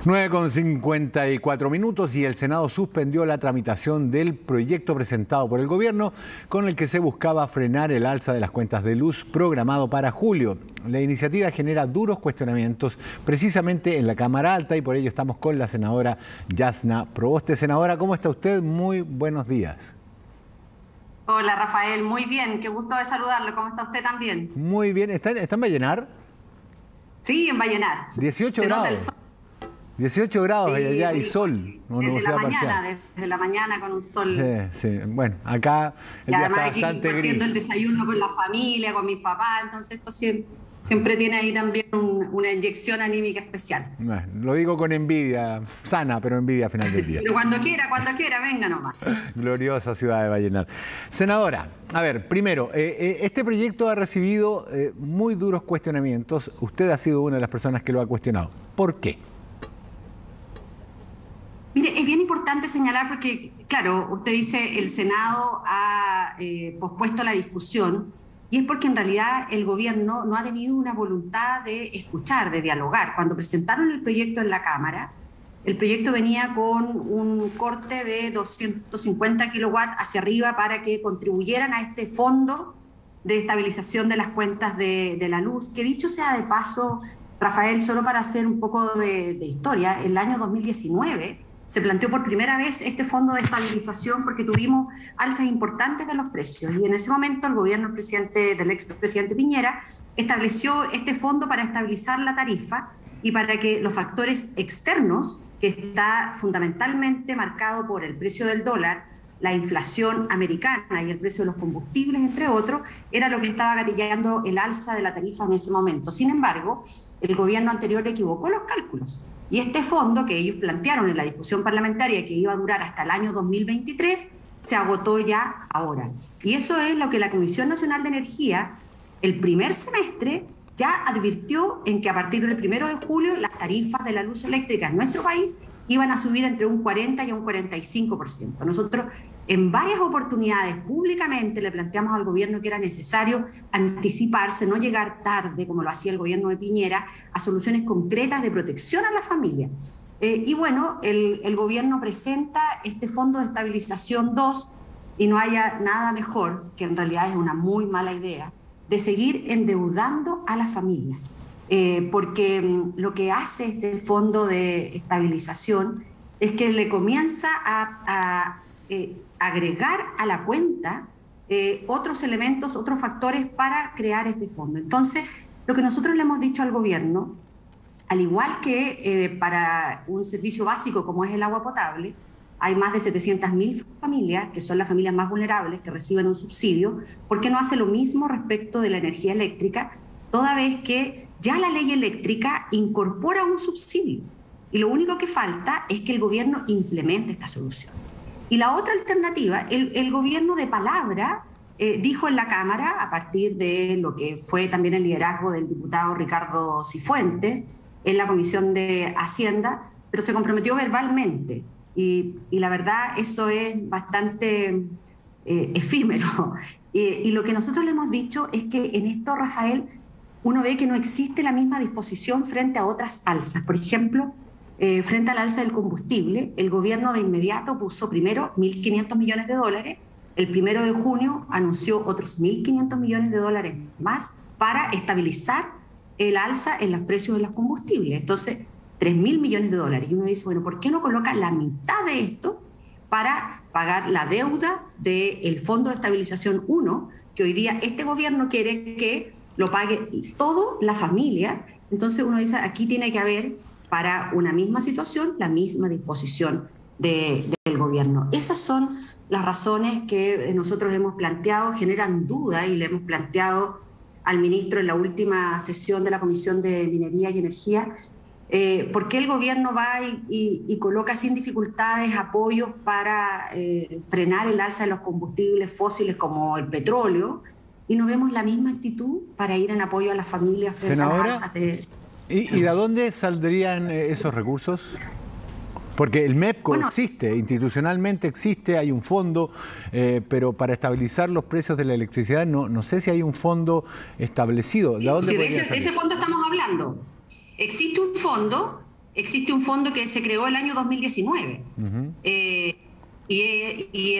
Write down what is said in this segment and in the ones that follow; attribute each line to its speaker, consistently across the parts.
Speaker 1: 9:54 y el Senado suspendió la tramitación del proyecto presentado por el gobierno con el que se buscaba frenar el alza de las cuentas de luz programado para julio. La iniciativa genera duros cuestionamientos precisamente en la Cámara Alta y por ello estamos con la senadora Yasna Proboste. Senadora, ¿cómo está usted? Muy buenos días.
Speaker 2: Hola Rafael, muy bien, qué gusto de saludarlo. ¿Cómo está usted también?
Speaker 1: Muy bien. ¿Está en Vallenar?
Speaker 2: Sí, en Vallenar.
Speaker 1: 18 grados. 18 grados
Speaker 2: Sí,
Speaker 1: allá y sol.
Speaker 2: Desde la mañana con un sol.
Speaker 1: Sí. Bueno, acá el día está bastante gris.
Speaker 2: Compartiendo el desayuno con la familia, con mis papás, entonces esto siempre tiene ahí también una inyección anímica especial.
Speaker 1: Bueno, lo digo con envidia, sana, pero envidia al final del día.
Speaker 2: Pero cuando quiera, venga nomás.
Speaker 1: Gloriosa ciudad de Vallenar. Senadora, a ver, primero, este proyecto ha recibido muy duros cuestionamientos. Usted ha sido una de las personas que lo ha cuestionado. ¿Por qué?
Speaker 2: Mire, es bien importante señalar porque, claro, usted dice el Senado ha pospuesto la discusión y es porque en realidad el gobierno no ha tenido una voluntad de escuchar, de dialogar. Cuando presentaron el proyecto en la Cámara, el proyecto venía con un corte de 250 kilowatts hacia arriba para que contribuyeran a este fondo de estabilización de las cuentas de la luz, que dicho sea de paso, Rafael, solo para hacer un poco de historia, el año 2019 se planteó por primera vez este fondo de estabilización porque tuvimos alzas importantes de los precios y en ese momento el gobierno del expresidente Piñera estableció este fondo para estabilizar la tarifa y para que los factores externos, que está fundamentalmente marcado por el precio del dólar, la inflación americana y el precio de los combustibles, entre otros, era lo que estaba gatillando el alza de la tarifa en ese momento. Sin embargo, el gobierno anterior equivocó los cálculos. Y este fondo que ellos plantearon en la discusión parlamentaria que iba a durar hasta el año 2023, se agotó ya ahora. Y eso es lo que la Comisión Nacional de Energía, el primer semestre, ya advirtió en que a partir del 1 de julio las tarifas de la luz eléctrica en nuestro país iban a subir entre un 40 y un 45%. Nosotros en varias oportunidades públicamente le planteamos al gobierno que era necesario anticiparse, no llegar tarde, como lo hacía el gobierno de Piñera, a soluciones concretas de protección a la familia. Y bueno, el gobierno presenta este Fondo de Estabilización 2 y no haya nada mejor, que en realidad es una muy mala idea, de seguir endeudando a las familias. Porque lo que hace este Fondo de Estabilización es que le comienza a agregar a la cuenta otros elementos, otros factores para crear este fondo. Entonces, lo que nosotros le hemos dicho al gobierno, al igual que para un servicio básico como es el agua potable, hay más de 700.000 familias, que son las familias más vulnerables, que reciben un subsidio. ¿Por qué no hace lo mismo respecto de la energía eléctrica, toda vez que ya la ley eléctrica incorpora un subsidio? Y lo único que falta es que el gobierno implemente esta solución. Y la otra alternativa, el gobierno de palabra dijo en la Cámara, a partir de lo que fue también el liderazgo del diputado Ricardo Cifuentes en la Comisión de Hacienda, pero se comprometió verbalmente. Y la verdad, eso es bastante efímero. Y lo que nosotros le hemos dicho es que en esto, Rafael, uno ve que no existe la misma disposición frente a otras alzas. Por ejemplo, frente al alza del combustible, el gobierno de inmediato puso primero 1.500 millones de dólares, el 1 de junio anunció otros 1.500 millones de dólares más para estabilizar el alza en los precios de los combustibles. Entonces, 3.000 millones de dólares. Y uno dice, bueno, ¿por qué no coloca la mitad de esto para pagar la deuda del Fondo de Estabilización 1, que hoy día este gobierno quiere que lo pague todo la familia? Entonces uno dice, aquí tiene que haber para una misma situación la misma disposición del gobierno. Esas son las razones que nosotros hemos planteado, generan duda y le hemos planteado al ministro en la última sesión de la Comisión de Minería y Energía. ¿Por qué el gobierno va y coloca sin dificultades apoyos para frenar el alza de los combustibles fósiles como el petróleo y no vemos la misma actitud para ir en apoyo a las familias frente a las alzas de...
Speaker 1: ¿Y de dónde saldrían esos recursos? Porque el MEPCO existe, institucionalmente existe, hay un fondo, pero para estabilizar los precios de la electricidad no sé si hay un fondo establecido. ¿De dónde
Speaker 2: de ese fondo estamos hablando. Existe un fondo existe un fondo que se creó el año 2019. Y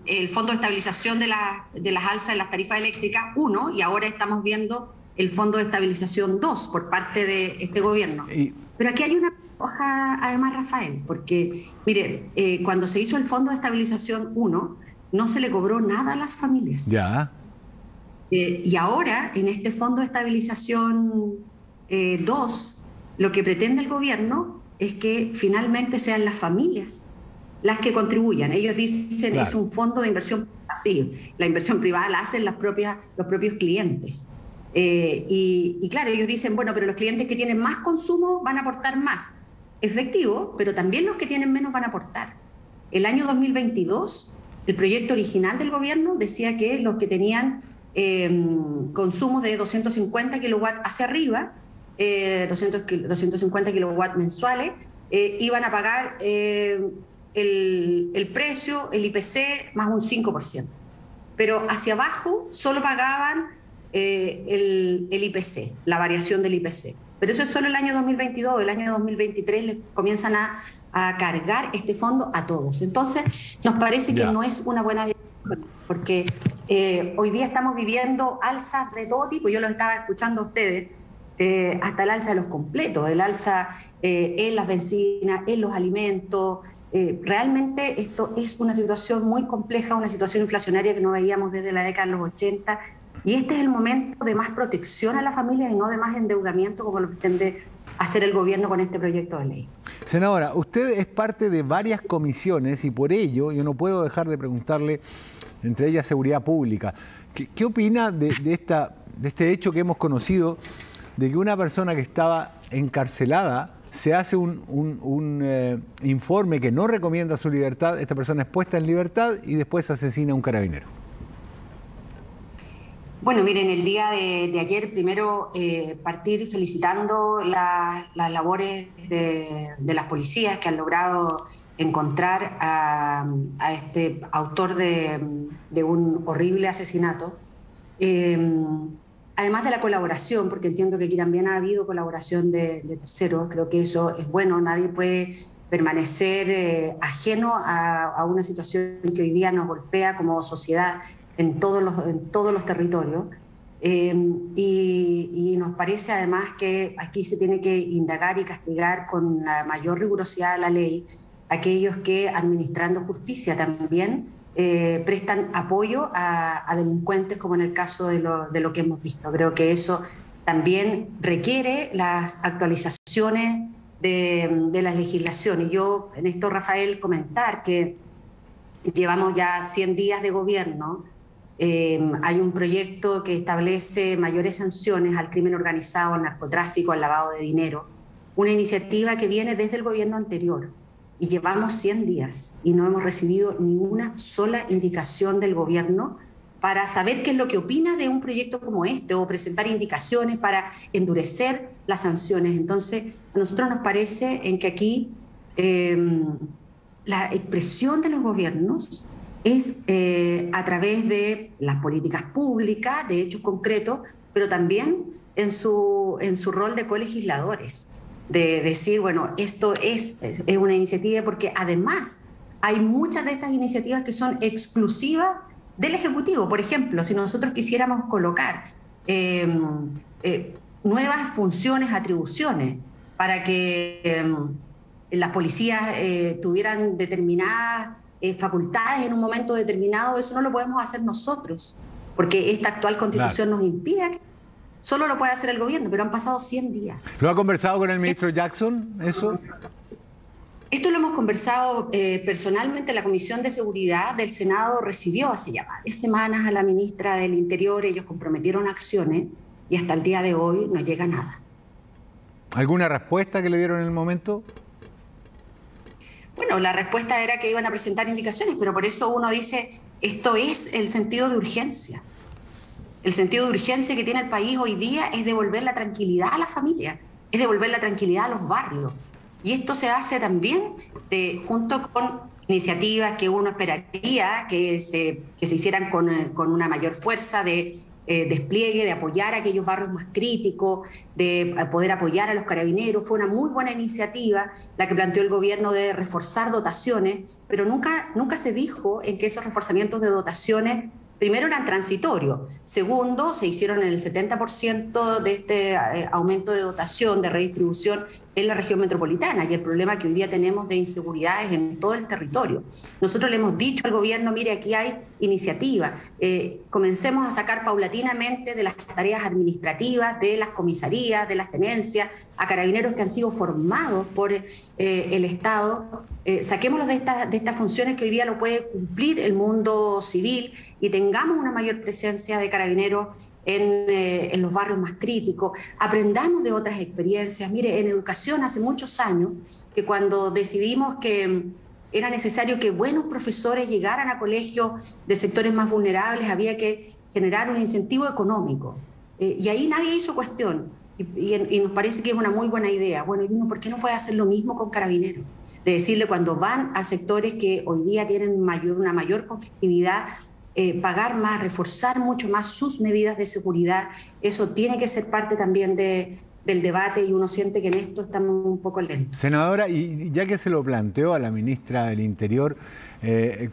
Speaker 2: el Fondo de Estabilización de las alzas de las tarifas eléctricas 1, y ahora estamos viendo el Fondo de Estabilización 2 por parte de este gobierno. Pero aquí hay una hoja, además, Rafael, porque, mire, cuando se hizo el Fondo de Estabilización 1, no se le cobró nada a las familias.
Speaker 1: Ya.
Speaker 2: Y ahora, en este Fondo de Estabilización 2, lo que pretende el gobierno es que finalmente sean las familias las que contribuyan. Ellos dicen, claro, es un fondo de inversión pasiva. La inversión privada la hacen los propios clientes. Y claro, ellos dicen, bueno, pero los clientes que tienen más consumo van a aportar más efectivo, pero también los que tienen menos van a aportar. El año 2022, el proyecto original del gobierno decía que los que tenían consumos de 250 kilowatts hacia arriba, 250 kilowatts mensuales, iban a pagar el precio, el IPC, más un 5%. Pero hacia abajo solo pagaban el IPC, la variación del IPC. Pero eso es solo el año 2022. El año 2023 les comienzan a cargar este fondo a todos. Entonces, nos parece que no es una buena decisión, porque hoy día estamos viviendo alzas de todo tipo. Yo los estaba escuchando a ustedes, hasta el alza de los completos, el alza en las bencinas, en los alimentos. Realmente esto es una situación muy compleja, una situación inflacionaria que no veíamos desde la década de los 80, y este es el momento de más protección a las familias y no de más endeudamiento como lo pretende hacer el gobierno con este proyecto de ley.
Speaker 1: Senadora, usted es parte de varias comisiones y por ello yo no puedo dejar de preguntarle, entre ellas seguridad pública, ¿qué opina de este hecho que hemos conocido, de que una persona que estaba encarcelada se hace un informe que no recomienda su libertad, esta persona es puesta en libertad y después asesina a un carabinero?
Speaker 2: Bueno, miren, el día de ayer, primero partir felicitando las labores de las policías que han logrado encontrar a este autor de un horrible asesinato. Además de la colaboración, porque entiendo que aquí también ha habido colaboración de terceros, creo que eso es bueno. Nadie puede permanecer ajeno a una situación que hoy día nos golpea como sociedad en todos los territorios. Y nos parece además que aquí se tiene que indagar y castigar con la mayor rigurosidad de la ley aquellos que, administrando justicia también, prestan apoyo a delincuentes, como en el caso de lo que hemos visto. Creo que eso también requiere las actualizaciones de la legislación. Y yo, en esto, Rafael, comentar que llevamos ya 100 días de gobierno. Hay un proyecto que establece mayores sanciones al crimen organizado, al narcotráfico, al lavado de dinero. Una iniciativa que viene desde el gobierno anterior. Y llevamos 100 días y no hemos recibido ni una sola indicación del gobierno para saber qué es lo que opina de un proyecto como este o presentar indicaciones para endurecer las sanciones. Entonces, a nosotros nos parece en que aquí la expresión de los gobiernos es a través de las políticas públicas, de hechos concretos, pero también en su rol de colegisladores, de decir, bueno, esto es una iniciativa, porque además hay muchas de estas iniciativas que son exclusivas del Ejecutivo. Por ejemplo, si nosotros quisiéramos colocar nuevas funciones, atribuciones, para que las policías tuvieran determinadas facultades en un momento determinado, eso no lo podemos hacer nosotros, porque esta actual Constitución nos impide que solo lo puede hacer el gobierno, pero han pasado 100 días.
Speaker 1: ¿Lo ha conversado con el ministro Jackson, eso?
Speaker 2: Esto lo hemos conversado personalmente. La Comisión de Seguridad del Senado recibió hace ya varias semanas a la ministra del Interior. Ellos comprometieron acciones y hasta el día de hoy no llega nada.
Speaker 1: ¿Alguna respuesta que le dieron en el momento?
Speaker 2: Bueno, la respuesta era que iban a presentar indicaciones, pero por eso uno dice, esto es el sentido de urgencia. El sentido de urgencia que tiene el país hoy día es devolver la tranquilidad a las familias, es devolver la tranquilidad a los barrios. Y esto se hace también junto con iniciativas que uno esperaría que se hicieran con una mayor fuerza de despliegue, de apoyar a aquellos barrios más críticos, de poder apoyar a los carabineros. Fue una muy buena iniciativa la que planteó el gobierno de reforzar dotaciones, pero nunca se dijo en que esos reforzamientos de dotaciones, primero, eran transitorios. Segundo, se hicieron en el 70% de este aumento de dotación, de redistribución en la región metropolitana, y el problema que hoy día tenemos de inseguridades en todo el territorio. Nosotros le hemos dicho al gobierno, mire, aquí hay iniciativa, comencemos a sacar paulatinamente de las tareas administrativas, de las comisarías, de las tenencias, a carabineros que han sido formados por el Estado, saquémoslos de estas funciones que hoy día lo puede cumplir el mundo civil, y tengamos una mayor presencia de carabineros en los barrios más críticos, aprendamos de otras experiencias. Mire, en educación hace muchos años que cuando decidimos que era necesario que buenos profesores llegaran a colegios de sectores más vulnerables, había que generar un incentivo económico. Y ahí nadie hizo cuestión, y nos parece que es una muy buena idea. Bueno, y uno, ¿por qué no puede hacer lo mismo con carabineros? De decirle, cuando van a sectores que hoy día tienen una mayor conflictividad, pagar más, reforzar mucho más sus medidas de seguridad. Eso tiene que ser parte también del debate, y uno siente que en esto estamos un poco lentos.
Speaker 1: Senadora, y ya que se lo planteó a la ministra del Interior,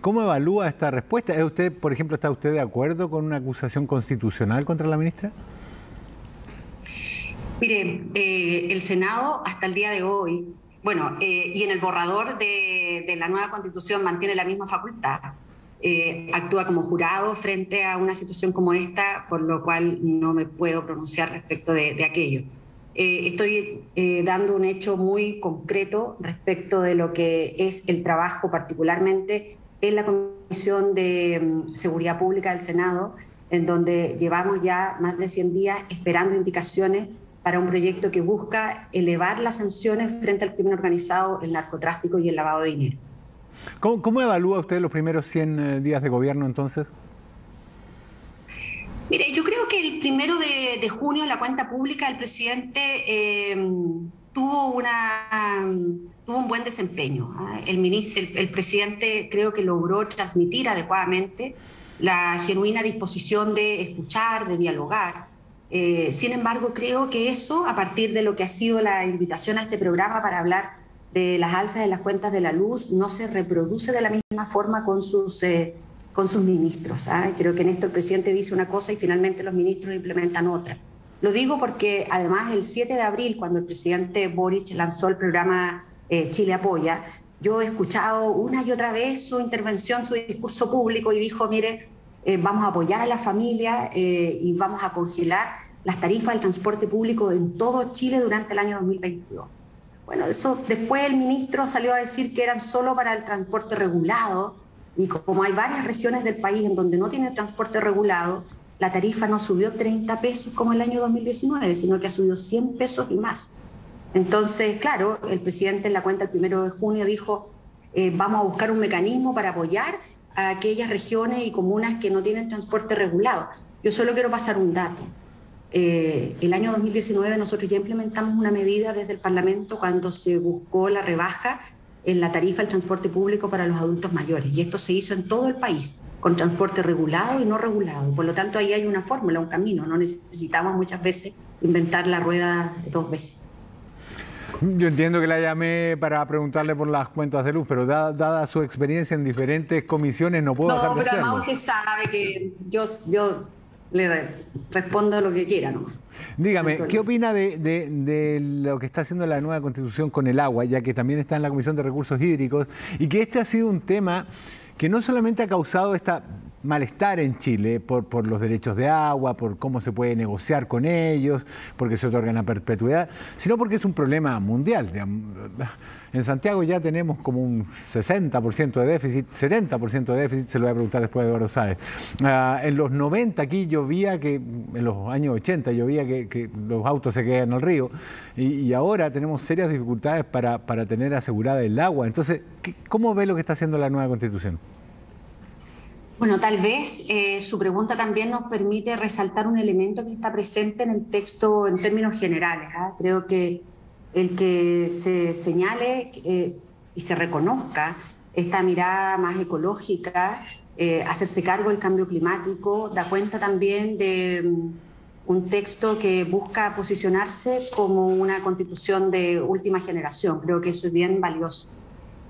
Speaker 1: ¿cómo evalúa esta respuesta? ¿Es usted, por ejemplo, está usted de acuerdo con una acusación constitucional contra la ministra?
Speaker 2: Mire, el Senado hasta el día de hoy, y en el borrador de la nueva Constitución mantiene la misma facultad. Actúa como jurado frente a una situación como esta, por lo cual no me puedo pronunciar respecto de aquello. Estoy dando un hecho muy concreto respecto de lo que es el trabajo, particularmente en la Comisión de Seguridad Pública del Senado, en donde llevamos ya más de 100 días esperando indicaciones para un proyecto que busca elevar las sanciones frente al crimen organizado, el narcotráfico y el lavado de dinero.
Speaker 1: ¿Cómo evalúa usted los primeros 100 días de gobierno entonces?
Speaker 2: Mire, yo creo que el 1 de junio en la cuenta pública el presidente tuvo un buen desempeño. El presidente creo que logró transmitir adecuadamente la genuina disposición de escuchar, de dialogar. Sin embargo, creo que eso, a partir de lo que ha sido la invitación a este programa para hablar de las alzas de las cuentas de la luz, no se reproduce de la misma forma con sus ministros. Creo que en esto el presidente dice una cosa y finalmente los ministros implementan otra. Lo digo porque además el 7 de abril, cuando el presidente Boric lanzó el programa Chile Apoya, yo he escuchado una y otra vez su intervención, su discurso público, y dijo, mire, vamos a apoyar a la familia y vamos a congelar las tarifas del transporte público en todo Chile durante el año 2022. Bueno, eso después el ministro salió a decir que eran solo para el transporte regulado, y como hay varias regiones del país en donde no tiene transporte regulado, la tarifa no subió 30 pesos como el año 2019, sino que ha subido 100 pesos y más. Entonces, claro, el presidente en la cuenta el 1 de junio dijo, vamos a buscar un mecanismo para apoyar a aquellas regiones y comunas que no tienen transporte regulado. Yo solo quiero pasar un dato. El año 2019 nosotros ya implementamos una medida desde el Parlamento cuando se buscó la rebaja en la tarifa del transporte público para los adultos mayores, y esto se hizo en todo el país, con transporte regulado y no regulado. Por lo tanto, ahí hay una fórmula, un camino, no necesitamos muchas veces inventar la rueda 2 veces.
Speaker 1: Yo entiendo que la llamé para preguntarle por las cuentas de luz, pero dada su experiencia en diferentes comisiones no puedo dejar de hacerlo.
Speaker 2: No, pero además usted sabe que yo le respondo lo que quiera, ¿no?
Speaker 1: Dígame, ¿qué opina de lo que está haciendo la nueva Constitución con el agua, ya que también está en la Comisión de Recursos Hídricos, y que este ha sido un tema que no solamente ha causado esta malestar en Chile por los derechos de agua, por cómo se puede negociar con ellos, porque se otorgan a perpetuidad, sino porque es un problema mundial. En Santiago ya tenemos como un 60% de déficit, 70% de déficit, se lo voy a preguntar después de Eduardo Sáez. En los 90 aquí llovía, en los años 80 llovía que los autos se quedan en el río, y ahora tenemos serias dificultades para tener asegurada el agua. Entonces, ¿cómo ve lo que está haciendo la nueva Constitución?
Speaker 2: Bueno, tal vez su pregunta también nos permite resaltar un elemento que está presente en el texto en términos generales. Creo que el que se señale y se reconozca esta mirada más ecológica hacerse cargo del cambio climático, da cuenta también de un texto que busca posicionarse como una constitución de última generación. Creo que eso es bien valioso.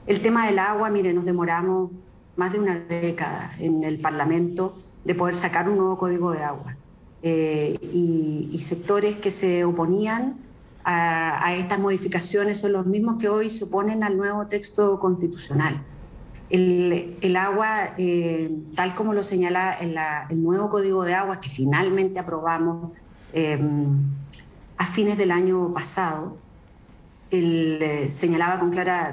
Speaker 2: El tema del agua, mire, nos demoramos más de una década en el Parlamento de poder sacar un nuevo código de agua. Y sectores que se oponían a estas modificaciones son los mismos que hoy se oponen al nuevo texto constitucional. El agua, tal como lo señala el nuevo Código de Aguas que finalmente aprobamos a fines del año pasado, señalaba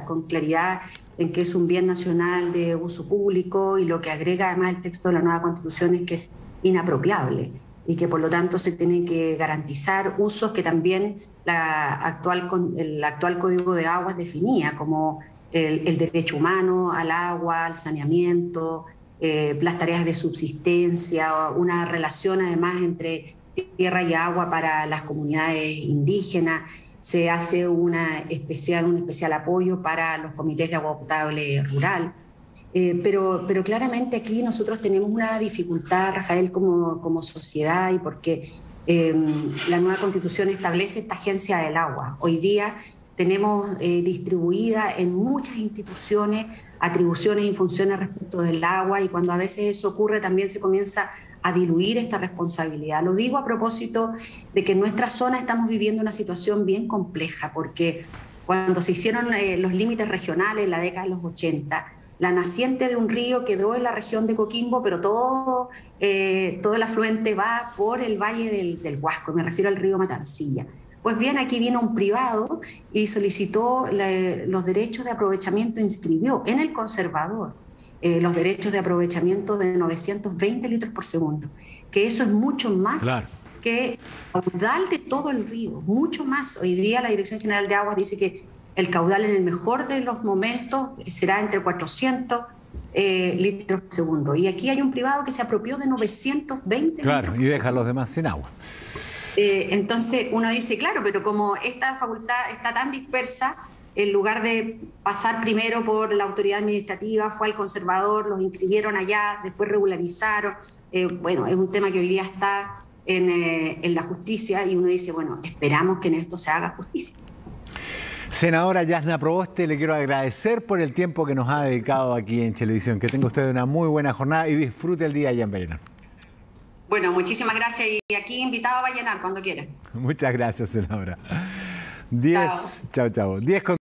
Speaker 2: con claridad en que es un bien nacional de uso público, y lo que agrega además el texto de la nueva Constitución es que es inapropiable y que por lo tanto se tienen que garantizar usos que también el actual Código de Aguas definía, como el derecho humano al agua, al saneamiento, las tareas de subsistencia, una relación además entre tierra y agua para las comunidades indígenas. Se hace un especial apoyo para los comités de agua potable rural. Pero claramente aquí nosotros tenemos una dificultad, Rafael, como sociedad, y porque la nueva Constitución establece esta agencia del agua. Hoy día tenemos distribuida en muchas instituciones atribuciones y funciones respecto del agua, y cuando a veces eso ocurre también se comienza a diluir esta responsabilidad. Lo digo a propósito de que en nuestra zona estamos viviendo una situación bien compleja, porque cuando se hicieron los límites regionales en la década de los 80, la naciente de un río quedó en la región de Coquimbo, pero todo el afluente va por el valle del Huasco, me refiero al río Matancilla. Pues bien, aquí vino un privado y solicitó los derechos de aprovechamiento, inscribió en el conservador los derechos de aprovechamiento de 920 litros por segundo, que eso es mucho más que el caudal de todo el río, mucho más. Hoy día la Dirección General de Aguas dice que el caudal en el mejor de los momentos será entre 400 litros por segundo. Y aquí hay un privado que se apropió de 920 litros por segundo.
Speaker 1: Y deja a los demás sin agua.
Speaker 2: Entonces uno dice, claro, pero como esta facultad está tan dispersa, en lugar de pasar primero por la autoridad administrativa, fue al conservador, los inscribieron allá, después regularizaron. Bueno, es un tema que hoy día está en la justicia, y uno dice, bueno, esperamos que en esto se haga justicia.
Speaker 1: Senadora Yasna Proboste, le quiero agradecer por el tiempo que nos ha dedicado aquí en Chilevisión. Que tenga usted una muy buena jornada y disfrute el día allá en Vallenar.
Speaker 2: Bueno, muchísimas gracias, y aquí invitado a Vallenar cuando quiera.
Speaker 1: Muchas gracias, senadora. Chao.